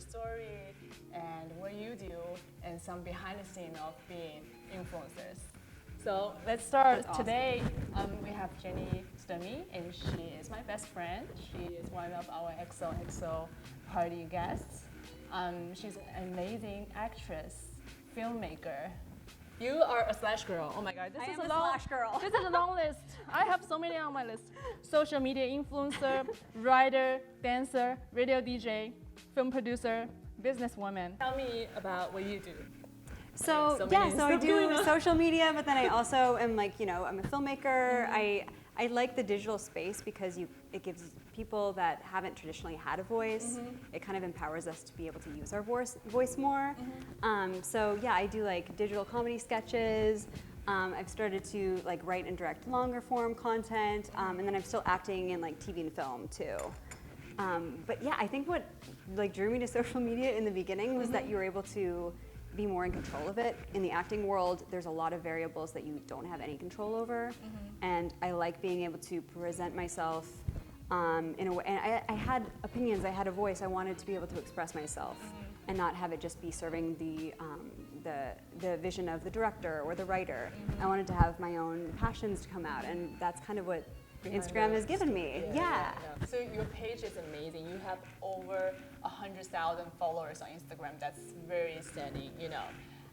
story and what you do and some behind the scene of being influencers. So let's start. Awesome. Today we have Jenny Stumme, and she is my best friend. She is one of our XOXO party guests. She's an amazing actress, filmmaker. You are a slash girl. Oh my God, this I is am a a long slash girl. This is a long list. I have so many on my list. Social media influencer, writer, dancer, radio DJ, film producer, businesswoman. Tell me about what you do. So I do social media, but then I also am I'm a filmmaker. I like the digital space because it gives people that haven't traditionally had a voice, it kind of empowers us to be able to use our voice more. I do digital comedy sketches. I've started to write and direct longer form content, and then I'm still acting in TV and film too. I think what drew me to social media in the beginning was that you were able to be more in control of it. In the acting world, there's a lot of variables that you don't have any control over, and I like being able to present myself in a way. And I had opinions, I had a voice. I wanted to be able to express myself and not have it just be serving the vision of the director or the writer. I wanted to have my own passions to come out, and that's kind of what Instagram has given me. Yeah. So your page is amazing. You have over 100,000 followers on Instagram. That's very stunning,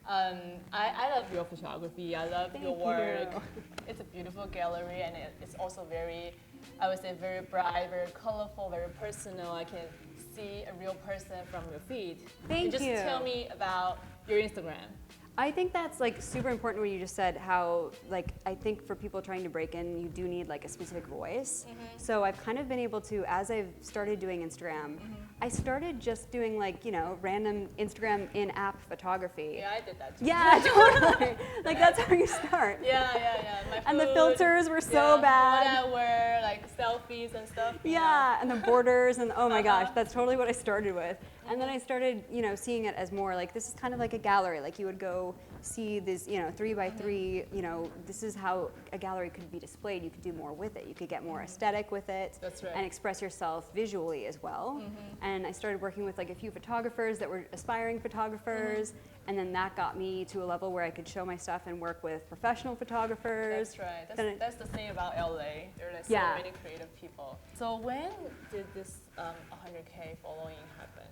I love your photography. I love your work. It's a beautiful gallery, and it's also very, I would say, very bright, very colorful, very personal. I can see a real person from your feed. Thank you. Just tell me about your Instagram. I think that's super important what you just said, how I think for people trying to break in, you do need a specific voice. So I've kind of been able to, as I've started doing Instagram, I started just doing random Instagram in-app photography. Yeah, I did that too. Yeah, totally. That's how you start. Yeah. My food, and the filters were so bad. What I wear, selfies and stuff. Yeah, and the borders, and oh my gosh, that's totally what I started with. And then I started, seeing it as more this is kind of like a gallery. You would go see this, 3x3, this is how a gallery could be displayed. You could do more with it. You could get more aesthetic with it. That's right. And express yourself visually as well. And I started working with a few photographers that were aspiring photographers. And then that got me to a level where I could show my stuff and work with professional photographers. That's right. That's the thing about LA. There are so many creative people. So when did this 100K following happen?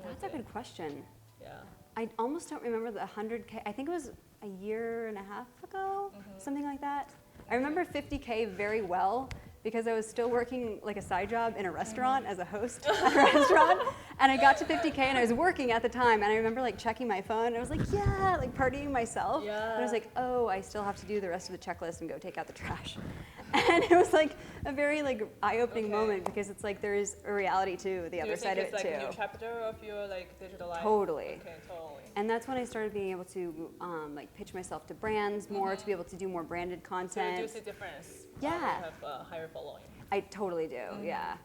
That's a good question. Yeah. I almost don't remember the 100K. I think it was a year and a half ago, something like that. I remember 50K very well because I was still working a side job in a restaurant as a host at a restaurant. And I got to 50K and I was working at the time. And I remember checking my phone and I was partying myself. Yeah. And I was oh, I still have to do the rest of the checklist and go take out the trash. And it was a very eye-opening moment because it's there is a reality to the other side of it too. Do you think it's a new chapter of your digital life? Totally. Okay, totally. And that's when I started being able to pitch myself to brands more, to be able to do more branded content. So you do see difference. Yeah. You have a higher following. I totally do. Yeah.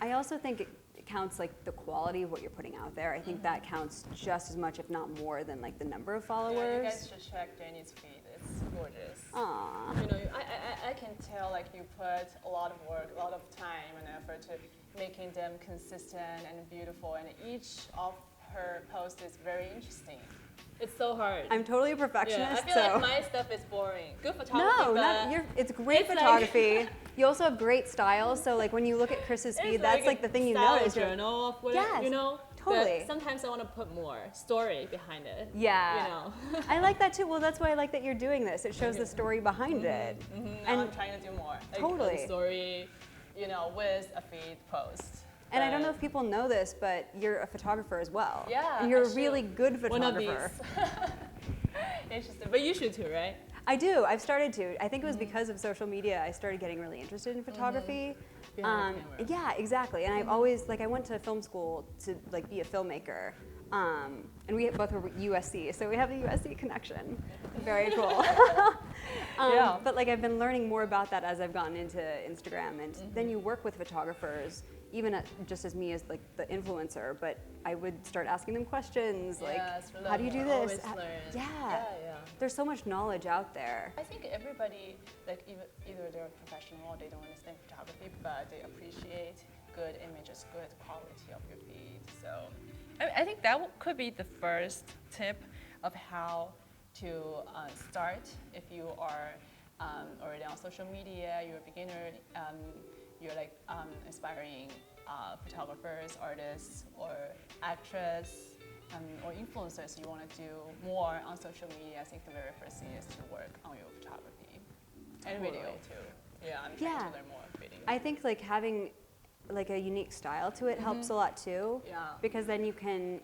I also think it counts the quality of what you're putting out there. I think that counts just as much, if not more, than the number of followers. Yeah, you guys should check Jenny's feed. It's gorgeous. Aww. I can tell you put a lot of work, a lot of time and effort to making them consistent and beautiful, and each of her posts is very interesting. It's so hard. I'm totally a perfectionist. I feel my stuff is boring. Good photography, No, it's great photography. You also have great style. So when you look at Chris's feed, that's the thing you notice. Journal of what totally. But sometimes I want to put more story behind it. Yeah. I like that too. Well, that's why I like that you're doing this. It shows the story behind it. And I'm trying to do more. Totally. A story, with a feed post. And I don't know if people know this, but you're a photographer as well. Yeah. And you're a really good photographer. One of these. Interesting. But you should too, right? I do. I've started to. I think it was because of social media I started getting really interested in photography. Yeah, exactly. And I've always I went to film school to be a filmmaker. And we both were USC, so we have a USC connection. Very cool. But I've been learning more about that as I've gotten into Instagram, and then you work with photographers, even just as me as the influencer. But I would start asking them questions how do you do this? Yeah. There's so much knowledge out there. I think everybody either they're professional or they don't understand photography, but they appreciate good images, good quality of your feed. So I think that could be the first tip of how to start if you are already on social media, you're a beginner, you're like aspiring photographers, artists, or actress, or influencers. You want to do more on social media. I think the very first thing is to work on your photography and video too. Yeah, I'm trying to learn more video. I think like having like a unique style to it helps a lot too. Yeah. Because then you can,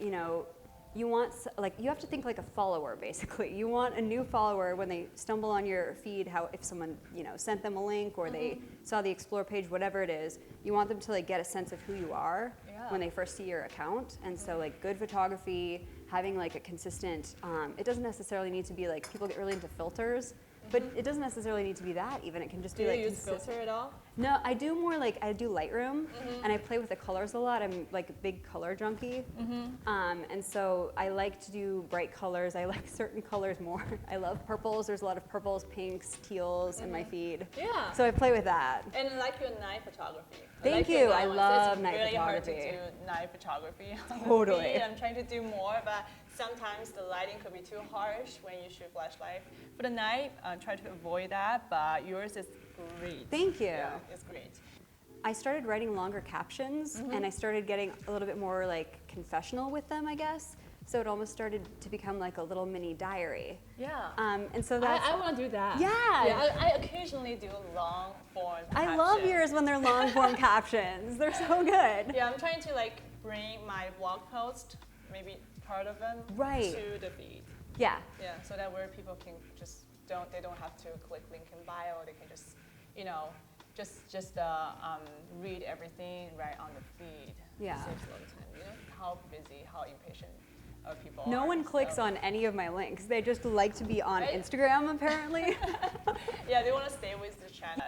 you want, like, you have to think like a follower basically. You want a new follower when they stumble on your feed, if someone, sent them a link or they saw the explore page, whatever it is, you want them to like get a sense of who you are when they first see your account. And so like good photography, having like a consistent, it doesn't necessarily need to be like, people get really into filters, but it doesn't necessarily need to be that even. It can just be like. Do you use filter at all? No, I do more like, I do Lightroom and I play with the colors a lot. I'm like a big color junkie. And so I like to do bright colors. I like certain colors more. I love purples. There's a lot of purples, pinks, teals in my feed. Yeah. So I play with that. And I like your night photography. Thank you. I love night photography. It's really hard to do night photography. Totally. I'm trying to do more, but sometimes the lighting could be too harsh when you shoot flashlight. For the night, try to avoid that, but yours is great. Thank you. Yeah, it's great. I started writing longer captions and I started getting a little bit more like confessional with them, I guess. So it almost started to become like a little mini diary. Yeah. And so that's. I want to do that. Yeah. I occasionally do long form captions. I love yours when they're long form captions. They're so good. Yeah, I'm trying to like bring my blog post, maybe part of them, to the feed. Yeah. Yeah, so that where people can just they don't have to click link in bio. They can just, read everything right on the feed. Yeah. It saves a lot of time. You know how busy, how impatient people are. No one clicks on any of my links. They just like to be on Instagram, apparently. Yeah, they want to stay with the channel.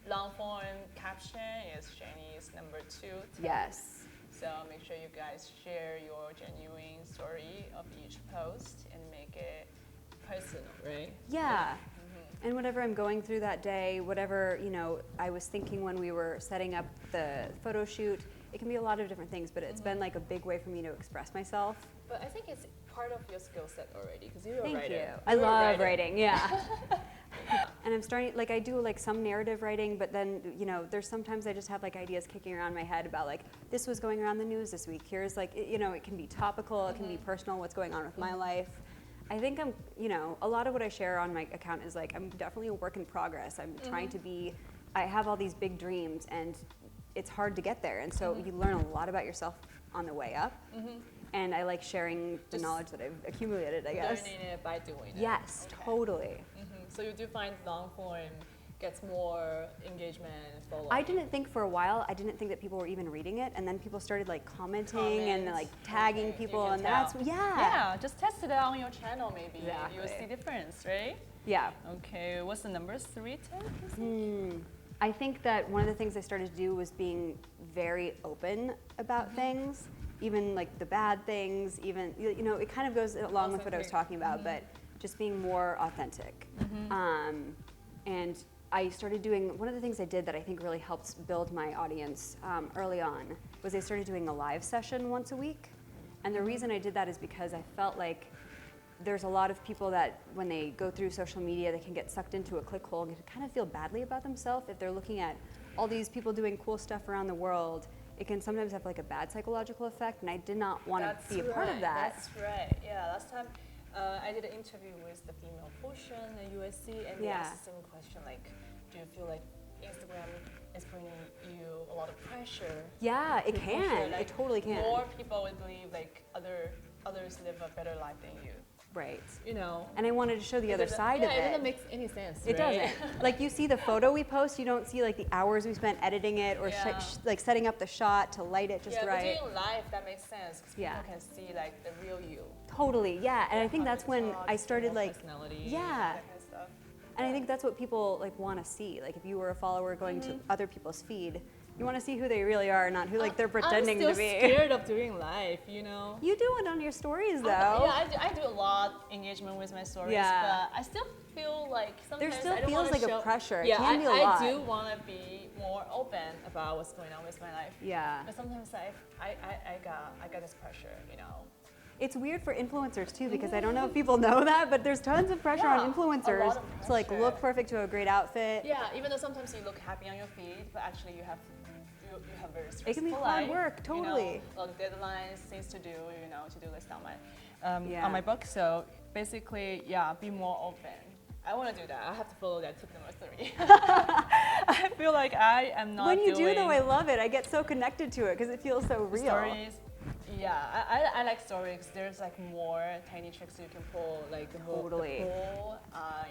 Long form caption is Jenny's number 2 tip. Yes. So make sure you guys share your genuine story of each post and make it personal, right? Yeah. And whatever I'm going through that day, whatever, I was thinking when we were setting up the photo shoot, it can be a lot of different things, but it's been like a big way for me to express myself. But I think it's part of your skill set already, because you're a writer. Thank you. I love writing, yeah. And I'm starting, like I do like some narrative writing, but then, there's sometimes I just have like ideas kicking around my head about like, this was going around the news this week. Here's like, it can be topical, it can be personal, what's going on with my life. I think I'm, a lot of what I share on my account is like, I'm definitely a work in progress. I'm trying to be, I have all these big dreams and it's hard to get there. And so you learn a lot about yourself on the way up. And I like sharing the knowledge that I've accumulated, I guess. Learning it by doing it. Yes, totally. So you do find long form gets more engagement and following. I didn't think for a while, I didn't think that people were even reading it, and then people started like commenting and like tagging people, and that's, Yeah, just test it out on your channel maybe. Exactly. You'll see difference, right? Yeah. Okay, what's the number 3 tip? I think that one of the things I started to do was being very open about things, even like the bad things, even, it kind of goes along with what I was talking about, but just being more authentic. And I started doing, one of the things I did that I think really helped build my audience early on was I started doing a live session once a week. And the reason I did that is because I felt like there's a lot of people that when they go through social media, they can get sucked into a click hole and kind of feel badly about themselves if they're looking at all these people doing cool stuff around the world. It can sometimes have like a bad psychological effect, and I did not want to be a part of that. That's right. Yeah, last time I did an interview with the female portion at USC, and they asked the same question, like, do you feel like Instagram is bringing you a lot of pressure? Yeah, it can. Like, it totally can. More people would believe like others live a better life than you. Right. And I wanted to show the other side of it. Yeah, it doesn't make any sense. It doesn't. Like you see the photo we post, you don't see like the hours we spent editing it or like setting up the shot to light it just right. But doing live, that makes sense because people can see like the real you. Totally, yeah. And I think that's when I started like, personality, yeah. That kind of stuff. And I think that's what people like want to see. Like if you were a follower going to other people's feed, You want to see who they really are, not who like they're pretending to be. I'm still scared of doing live, you know. You do it on your stories though. I do a lot engagement with my stories, but I still feel like sometimes there still I don't feels like show, a pressure. It yeah, can be a lot. I do want to be more open about what's going on with my life. Yeah. But sometimes I got this pressure, you know. It's weird for influencers too, because I don't know if people know that, but there's tons of pressure on influencers to like look perfect to a great outfit. Yeah, even though sometimes you look happy on your feed, but actually you have very stressful life. It can be hard work, totally. You know, like deadlines, things to do, you know, to-do list on my book. So basically, be more open. I want to do that. I have to follow that tip number 3. I feel like I am not When you do though, I love it. I get so connected to it because it feels so real. Stories. Yeah, I like stories. There's like more tiny tricks you can pull, like the pool,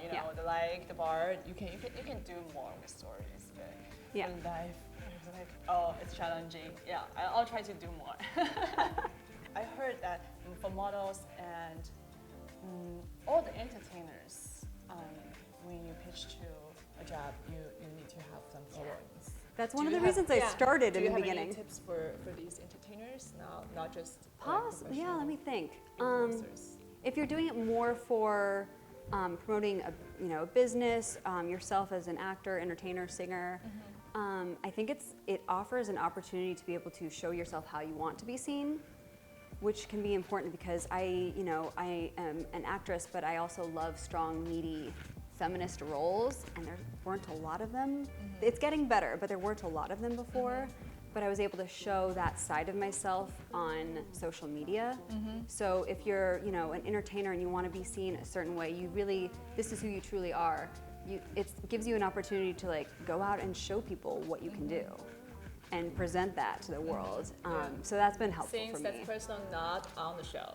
you know, the like, the bar. You can do more with stories. But in life, it's like, it's challenging. Yeah, I'll try to do more. I heard that for models and all the entertainers, when you pitch to a job, you need to have some followings. That's one of the reasons I started in the beginning. Do you have any tips for these entertainers? Not just yeah, let me think. If you're doing it more for promoting a business, yourself as an actor, entertainer, singer, I think it offers an opportunity to be able to show yourself how you want to be seen, which can be important because I am an actress, but I also love strong, meaty feminist roles, and there weren't a lot of them. It's getting better, but there weren't a lot of them before. But I was able to show that side of myself on social media. So if you're, an entertainer and you want to be seen a certain way, this is who you truly are. It gives you an opportunity to like go out and show people what you can do, and present that to the world. So that's been helpful for me. Since that's personal, not on the show.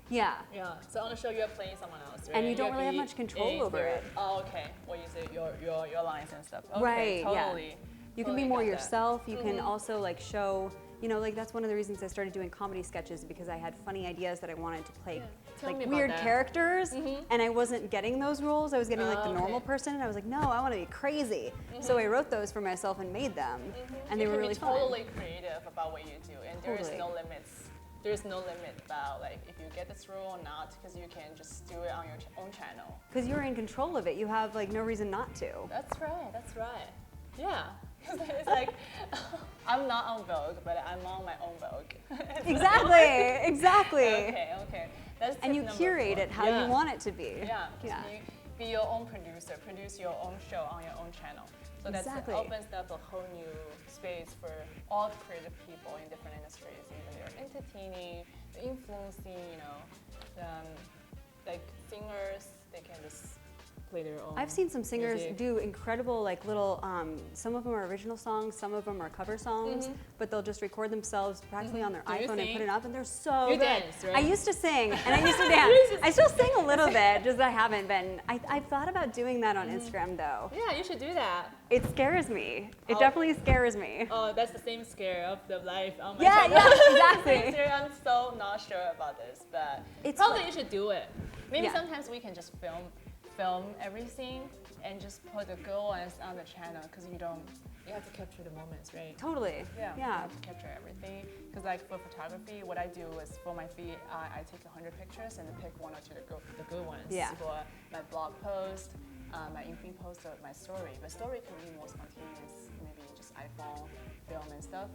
Yeah. Yeah. So on the show, you're playing someone else, right? And you don't really have much control over it. Oh, okay. What you say, your lines and stuff. Okay, right. Totally. Yeah. You can be more yourself. You can also like show. That's one of the reasons I started doing comedy sketches, because I had funny ideas that I wanted to play like weird characters, and I wasn't getting those roles. I was getting like the normal person, and I was like, no, I want to be crazy. So I wrote those for myself and made them, and they were really fun. You can be totally creative about what you do, and there is no limits. There's no limit about like if you get this role or not, because you can just do it on your own channel. Because you're in control of it. You have like no reason not to. That's right. Yeah. It's like, I'm not on Vogue, but I'm on my own Vogue. Exactly. Okay. That's and you curate it how you want it to be. Yeah. Be your own producer. Produce your own show on your own channel. So that opens up a whole new space for all the creative people in different industries. Even they're entertaining, influencing, like singers, they can just play their own. I've seen some singers do incredible, like little, some of them are original songs, some of them are cover songs, but they'll just record themselves practically on their iPhone and put it up, and they're so good. Dance, right? I used to sing, and I used to dance. I still sing a little bit, just I haven't been. I've thought about doing that on Instagram, though. Yeah, you should do that. It scares me. It definitely scares me. Oh, that's the same scare of the life on my channel. Yeah, exactly. I'm so not sure about this, but probably you should do it. Maybe sometimes we can just film everything and just put the good ones on the channel, because you have to capture the moments, right? Totally. Yeah. You have to capture everything, because like for photography, what I do is for my feed, I take 100 pictures and pick one or two the good ones for my blog post, my in-feed post, or my story. But story can be more spontaneous, maybe just iPhone film and stuff.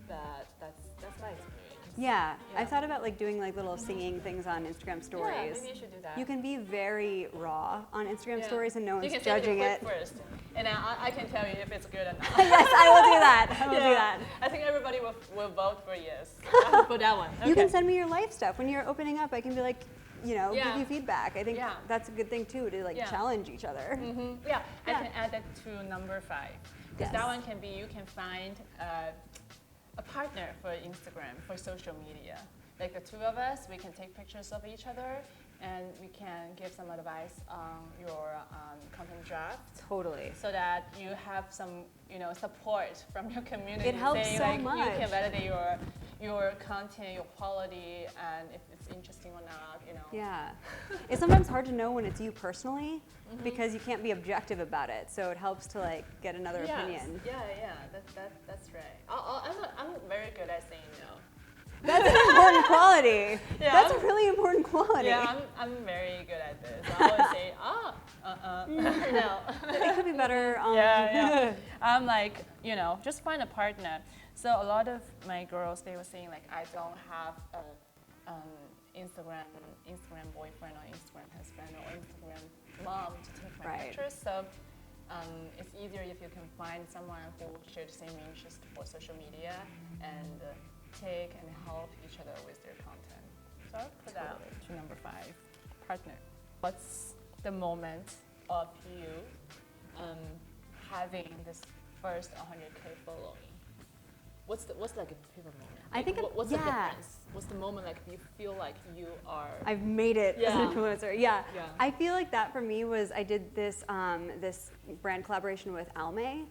But that's my experience. Yeah, I've thought about like doing like little singing things on Instagram stories. Yeah, maybe you should do that. You can be very raw on Instagram stories, and no one's judging it. First, and I can tell you if it's good or not. Yes, I will do that. I will do that. I think everybody will vote for yes for that one. Okay. You can send me your life stuff when you're opening up. I can be like, give you feedback. I think that's a good thing too, to like challenge each other. Yeah, I can add that to number 5, because that one can be, you can find a partner for Instagram, for social media. Like the two of us, we can take pictures of each other, and we can give some advice on your content draft. Totally. So that you have some, support from your community. It helps so much. You can validate your content, your quality, and if it's interesting or not, you know. Yeah. It's sometimes hard to know when it's you personally because you can't be objective about it. So it helps to like get another opinion. Yeah, that's right. I'm very good at saying no. That's an important quality. Yeah, That's a really important quality. Yeah, I'm very good at this. I always say, no. It could be better. Yeah. I'm like, you know, just find a partner. So a lot of my girls, they were saying like, I don't have a Instagram boyfriend or Instagram husband or Instagram mom to take my pictures. So it's easier if you can find someone who share the same interest for social media and take and help each other with their content. So I'll put that to number 5, partner. What's the moment of you having this first 100K following? What's like a pivot moment? I think what's the difference? What's the moment like you feel like you are? I've made it as an influencer. Yeah. Yeah. I feel like that for me was I did this this brand collaboration with Almay.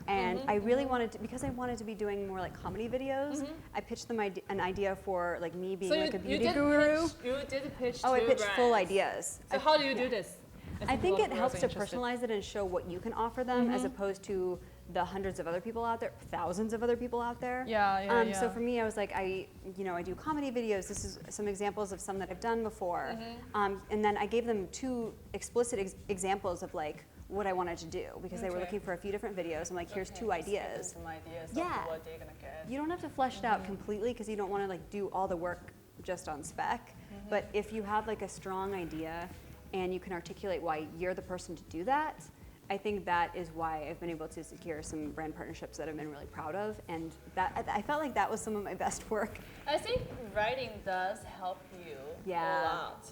And I really wanted to, because I wanted to be doing more like comedy videos, I pitched them an idea for like me being like a beauty guru. You did pitch I pitched brands. Full ideas. So how do you do this? I think it helps to personalize it and show what you can offer them as opposed to the hundreds of other people out there, thousands of other people out there. Yeah. So for me, I was like, I do comedy videos. This is some examples of some that I've done before. And then I gave them 2 explicit examples of like what I wanted to do because they were looking for a few different videos. I'm like, here's 2 ideas. Some ideas Yeah. of what they're gonna get. You don't have to flesh it out completely because you don't want to like do all the work just on spec. But if you have like a strong idea and you can articulate why you're the person to do that, I think that is why I've been able to secure some brand partnerships that I've been really proud of, and that I felt like that was some of my best work. I think writing does help you a lot.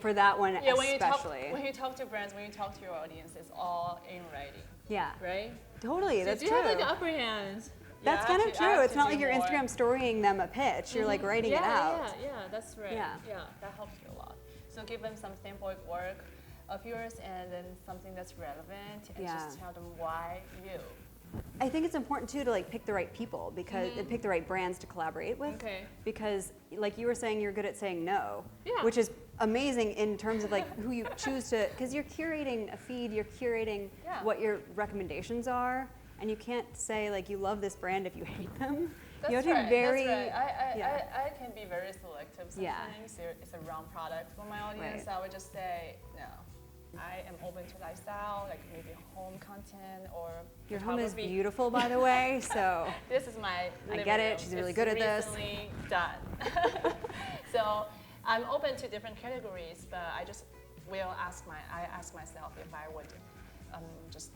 For that one especially. When you talk to brands, when you talk to your audience, it's all in writing. Yeah. Right? Totally, So that's do true. you have like an upper hand? That's kind of true. It's not like you're Instagram storying them a pitch. You're like writing it out. Yeah, that's right. Yeah. That helps you a lot. So give them some sample work of yours and then something that's relevant and just tell them why you. I think it's important too to like pick the right people because and pick the right brands to collaborate with. Okay. Because like you were saying, you're good at saying no, Yeah. which is amazing in terms of like who you choose to, because you're curating a feed, you're curating what your recommendations are, and you can't say like you love this brand if you hate them. That's you have to right. be very. That's right. I can be very selective sometimes. Yeah. It's a wrong product for my audience. I would just say no. I am open to lifestyle, like maybe home content or your home is beautiful, by the way. So this is my. I get it. She's really good at this. Recently done. So I'm open to different categories, but I just will ask myself if I would just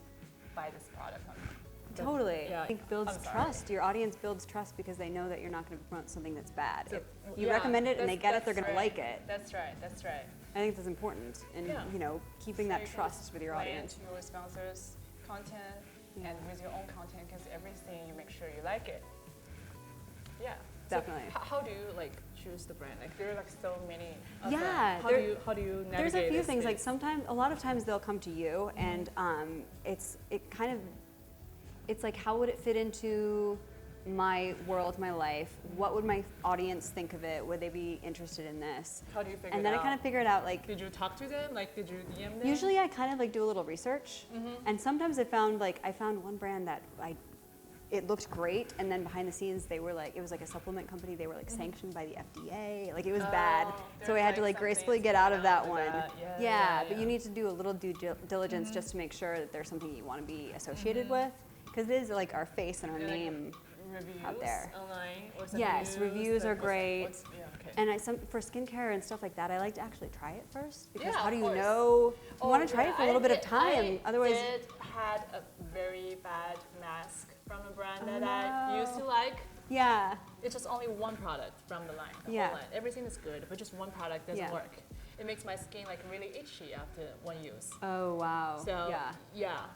buy this product or not. Totally. Yeah. I think builds trust. Your audience builds trust because they know that you're not going to promote something that's bad. So, if you recommend it and they get it, they're going to like it. That's right. I think that's important in keeping that trust with your audience. To your sponsors' content and with your own content, because everything you make sure you like it. Yeah. Definitely. So how do you like choose the brand? Like there are like so many. Yeah. How do you navigate? There's a few things. Like a lot of times they'll come to you, and it's like how would it fit into my world, my life? What would my audience think of it? Would they be interested in this? How do you figure it out? And then I kind of figure it out like. Did you talk to them? Like did you DM them? Usually I kind of like do a little research, and sometimes I found one brand that it looked great, and then behind the scenes they were like, it was like a supplement company. They were like sanctioned by the FDA. Like it was bad, so I had to like gracefully get out of that one. Yeah, but you need to do a little due diligence just to make sure that there's something you want to be associated with, because it is like our face and our name out there. Online or some yes, reviews are great. Okay. And for skincare and stuff like that, I like to actually try it first, because how do you course. know? You want to try it for a little bit of time, otherwise. I had a very bad mask from a brand that I used to like. Yeah. It's just only one product from the line. The whole line. Everything is good, but just one product doesn't work. It makes my skin like really itchy after one use. Oh wow. So yeah.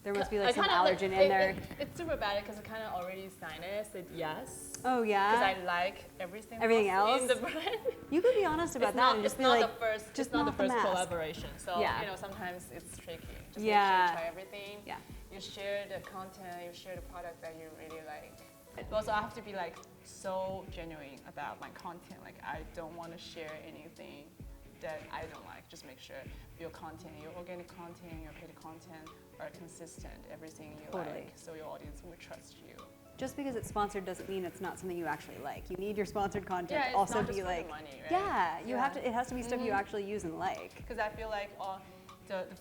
There must be like some allergen in there. It's super bad because I kind of already said yes. Oh yeah. Because I like everything else in the brand. You could be honest about that and just be like, just not the first collaboration. So sometimes it's tricky. Just make sure you try everything. Yeah. You share the content. You share the product that you really like. Also, I have to be like so genuine about my content. Like I don't want to share anything that I don't like. Just make sure your content, your organic content, your paid content are consistent, everything you like, so your audience will trust you. Just because it's sponsored doesn't mean it's not something you actually like. You need your sponsored content Yeah, to also not just be for like, the money, right? yeah, you have to. It has to be stuff you actually use and like. Because I feel like the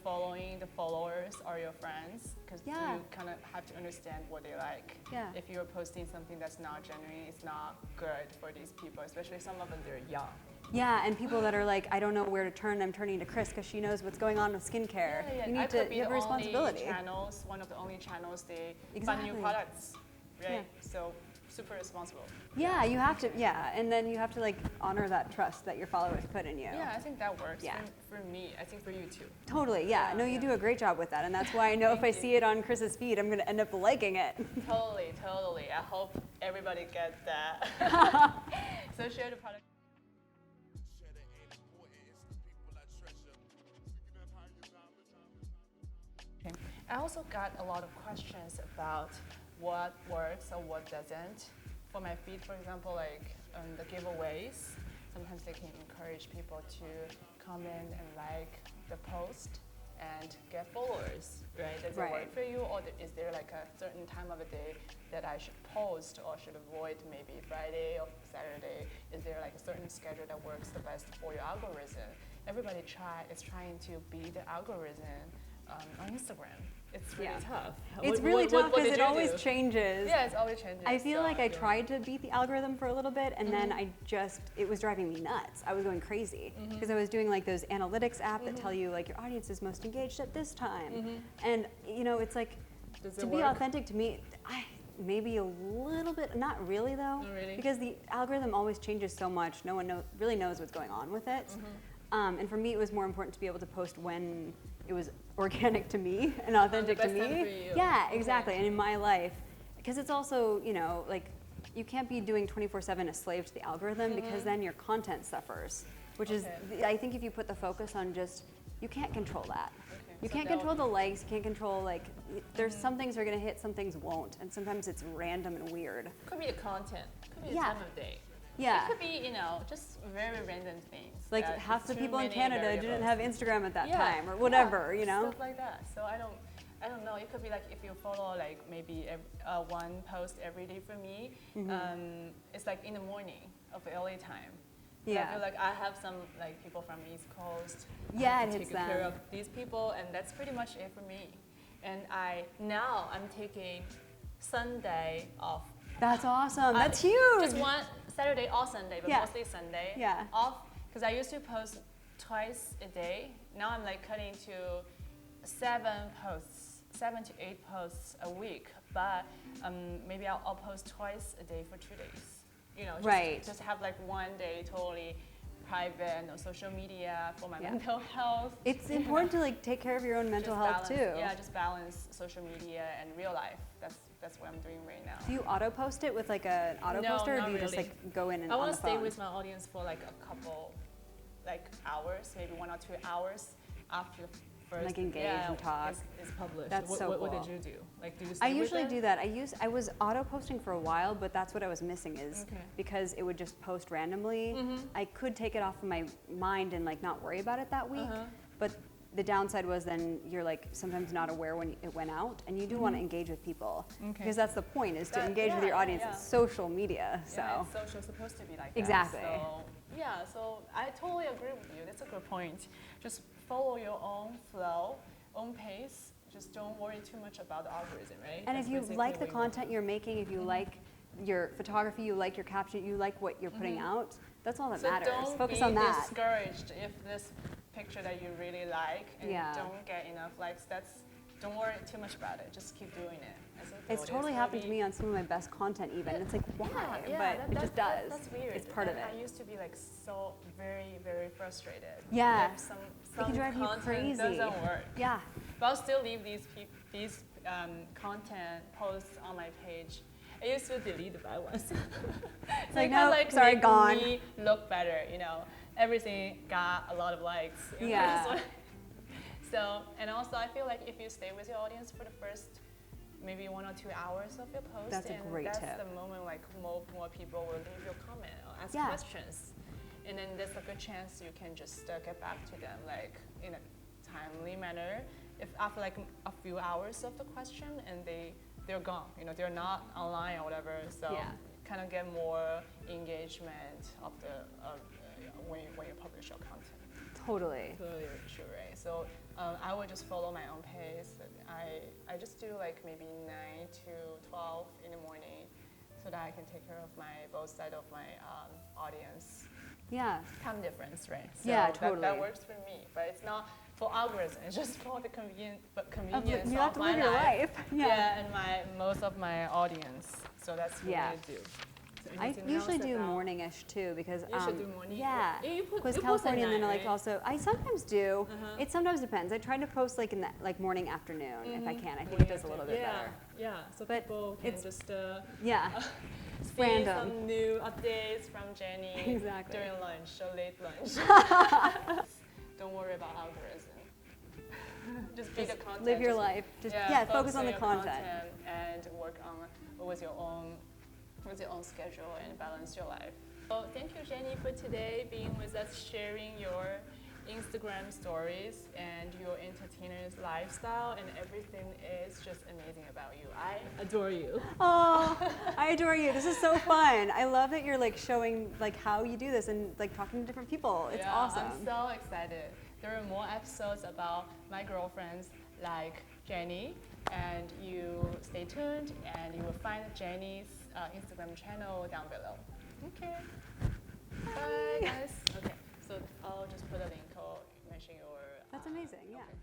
followers are your friends. Because you kind of have to understand what they like. Yeah. If you're posting something that's not genuine, it's not good for these people. Especially some of them, they're young. Yeah, and people that are like, I don't know where to turn. I'm turning to Chris because she knows what's going on with skincare. Yeah. You need to. You have a responsibility. One of the only channels they Exactly. find new products, right? Yeah. So super responsible. Yeah, you have to. Yeah, and then you have to like honor that trust that your followers put in you. Yeah, I think that works Yeah. for me. I think for you too. Totally. Yeah. No, you do a great job with that, and that's why I know if I see it on Chris's feed, I'm gonna end up liking it. Totally. I hope everybody gets that. So share the product. Okay. I also got a lot of questions about what works or what doesn't. For my feed, for example, like the giveaways, sometimes they can encourage people to comment and like the post and get followers, right? Does it work for you, or is there like a certain time of the day that I should post or should avoid, maybe Friday or Saturday? Is there like a certain schedule that works the best for your algorithm? Everybody is trying to beat the algorithm on Instagram. It's really tough. It's really tough because it always changes. Yeah, it's always changes. I feel like I tried to beat the algorithm for a little bit, and then it was driving me nuts. I was going crazy because I was doing like those analytics app that tell you like your audience is most engaged at this time, and you know it's like to be authentic to me. Maybe a little bit, not really though, because the algorithm always changes so much. No one really knows what's going on with it. And for me, it was more important to be able to post when it was organic to me and authentic to me. Yeah, exactly. And in my life, because it's also, you know, like you can't be doing 24/7 a slave to the algorithm because then your content suffers, which is, I think if you put the focus on just, you can't control that. You can't control the likes, you can't control like, there's some things are gonna hit, some things won't. And sometimes it's random and weird. Could be the content, could be the time of day. Yeah. It could be, you know, just very random things. Like half the people in Canada didn't have Instagram at that time or whatever, you know? Stuff like that. So I don't know. It could be like if you follow like maybe one post every day for me, it's like in the morning of LA time. Yeah. I feel like I have some like people from East Coast. Yeah, taking care of these people, and that's pretty much it for me. And now I'm taking Sunday off. That's awesome. That's huge. Just one Saturday or Sunday, but mostly Sunday off. Because I used to post twice a day. Now I'm like cutting to 7 to 8 posts a week. But maybe I'll post twice a day for 2 days. You know, just have like one day totally private, no social media for my mental health. It's important to like take care of your own mental health too. Yeah, just balance social media and real life. That's what I'm doing right now. Do you auto post it with like an auto poster, or do you just like go in and I want to stay with my audience for like a couple like hours, maybe 1 or 2 hours after the first like engage and talk. Is published. That's so cool. What did you do? Like, do you I usually do that. I was auto posting for a while, but that's what I was missing is because it would just post randomly. I could take it off of my mind and like not worry about it that week, but the downside was then you're like sometimes not aware when it went out, and you do want to engage with people because that's the point is to engage with your audience. It's social media, so yeah, social is supposed to be like that. Exactly. So I totally agree with you. That's a good point. Just follow your own flow, own pace. Just don't worry too much about the algorithm, right? And if you like the content you're making, if you like your photography, you like your caption, you like what you're putting out, that's all that matters. Focus on that. Don't be discouraged if this picture that you really like and don't get enough likes. Don't worry too much about it. Just keep doing it. It's totally happened to me on some of my best content even. It's like, why? But it just does. That's weird. It's part of it. I used to be like so very, very frustrated. Yeah. Some it can drive you crazy. Doesn't work. Yeah. But I'll still leave these content posts on my page. I used to delete it by once. It's like, no, sorry, gone. Me look better, you know. Everything got a lot of likes. Yeah. So, and also I feel like if you stay with your audience for the first maybe 1 or 2 hours of your post. That's a great tip. That's the moment like more people will leave your comment or ask questions. And then there's a good chance you can just get back to them like in a timely manner. If after like a few hours of the question and they're gone, they're not online or whatever, so kind of get more engagement of the when you publish your content. Totally True, right? So I would just follow my own pace. I just do like maybe 9 to 12 in the morning, so that I can take care of both sides of my audience. Yeah. Time difference, right? So yeah, totally. That works for me, but it's not for algorithms. It's just for the convenience you have to live your life. Yeah, and most of my audience. So that's what I do. So I usually do morning-ish too because you should do morning. Yeah, because California, and then like also I sometimes do. It sometimes depends. I try to post like in the morning afternoon if I can. I think it does a little bit better. Yeah, so but people can just see random. some new updates from Jenny during lunch or late lunch. Don't worry about algorithm. Just be the content. Live your life. Just focus on the content and work on with your own schedule and balance your life. So thank you, Jenny, for today being with us, sharing your Instagram stories and your entertainer's lifestyle, and everything is just amazing about you. I adore you. Oh, I adore you. This is so fun. I love that you're like showing like how you do this and like talking to different people. It's awesome. I'm so excited. There are more episodes about my girlfriends like Jenny, and you stay tuned and you will find Jenny's Instagram channel down below. Okay. Bye, guys. Okay, so I'll just put a link or mention your... That's amazing, yeah. Okay.